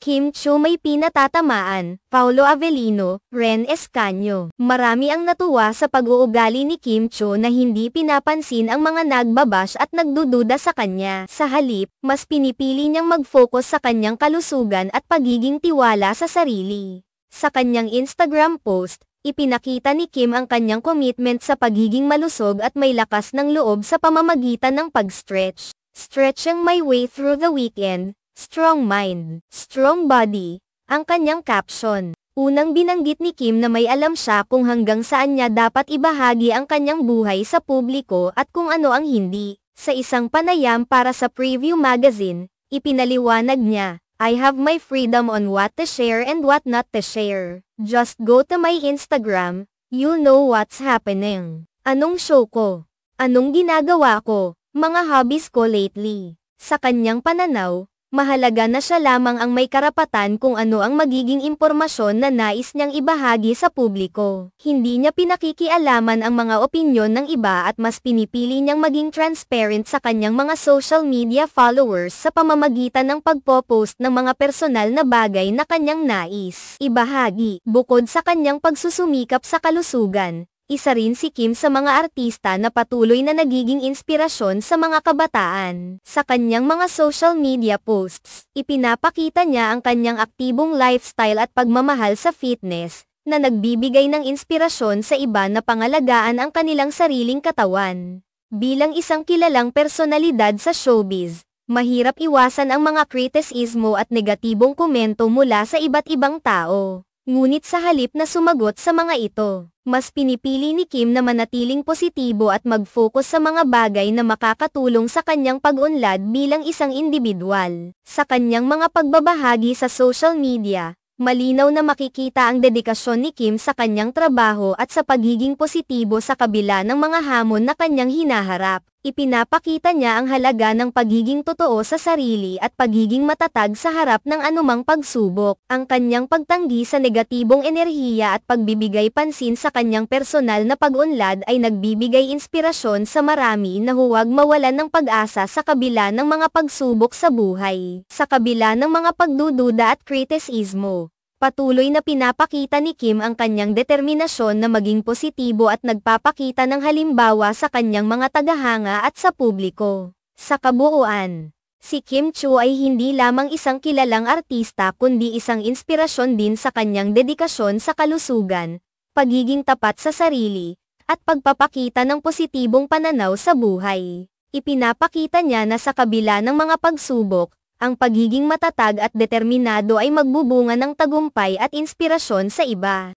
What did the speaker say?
Kim Chiu may pinatatamaan, Paulo Avellino, Ren Escanio. Marami ang natuwa sa pag-uugali ni Kim Chiu na hindi pinapansin ang mga nagbabash at nagdududa sa kanya. Sa halip, mas pinipili niyang mag-focus sa kanyang kalusugan at pagiging tiwala sa sarili. Sa kanyang Instagram post, ipinakita ni Kim ang kanyang commitment sa pagiging malusog at may lakas ng loob sa pamamagitan ng pag-stretch. Stretching my way through the weekend. Strong mind, strong body, ang kanyang caption. Unang binanggit ni Kim na may alam siya kung hanggang saan niya dapat ibahagi ang kanyang buhay sa publiko at kung ano ang hindi. Sa isang panayam para sa Preview Magazine, ipinaliwanag niya, I have my freedom on what to share and what not to share. Just go to my Instagram, you'll know what's happening. Anong show ko? Anong ginagawa ko? Mga hobbies ko lately. Sa kanyang pananaw, mahalaga na siya lamang ang may karapatan kung ano ang magiging impormasyon na nais niyang ibahagi sa publiko. Hindi niya pinakikialaman ang mga opinyon ng iba at mas pinipili niyang maging transparent sa kanyang mga social media followers sa pamamagitan ng pagpo-post ng mga personal na bagay na kanyang nais ibahagi. Bukod sa kanyang pagsusumikap sa kalusugan, isa rin si Kim sa mga artista na patuloy na nagiging inspirasyon sa mga kabataan. Sa kanyang mga social media posts, ipinapakita niya ang kanyang aktibong lifestyle at pagmamahal sa fitness, na nagbibigay ng inspirasyon sa iba na pangalagaan ang kanilang sariling katawan. Bilang isang kilalang personalidad sa showbiz, mahirap iwasan ang mga kritisismo at negatibong komento mula sa iba't ibang tao. Ngunit sa halip na sumagot sa mga ito, mas pinipili ni Kim na manatiling positibo at mag-focus sa mga bagay na makakatulong sa kanyang pag-unlad bilang isang individual. Sa kanyang mga pagbabahagi sa social media, malinaw na makikita ang dedikasyon ni Kim sa kanyang trabaho at sa pagiging positibo sa kabila ng mga hamon na kanyang hinaharap. Ipinapakita niya ang halaga ng pagiging totoo sa sarili at pagiging matatag sa harap ng anumang pagsubok. Ang kanyang pagtanggi sa negatibong enerhiya at pagbibigay pansin sa kanyang personal na pag-unlad ay nagbibigay inspirasyon sa marami na huwag mawalan ng pag-asa sa kabila ng mga pagsubok sa buhay. Sa kabila ng mga pagdududa at kritisismo, patuloy na pinapakita ni Kim ang kanyang determinasyon na maging positibo at nagpapakita ng halimbawa sa kanyang mga tagahanga at sa publiko. Sa kabuuan, si Kim Chiu ay hindi lamang isang kilalang artista kundi isang inspirasyon din sa kanyang dedikasyon sa kalusugan, pagiging tapat sa sarili, at pagpapakita ng positibong pananaw sa buhay. Ipinapakita niya na sa kabila ng mga pagsubok, ang pagiging matatag at determinado ay magbubunga ng tagumpay at inspirasyon sa iba.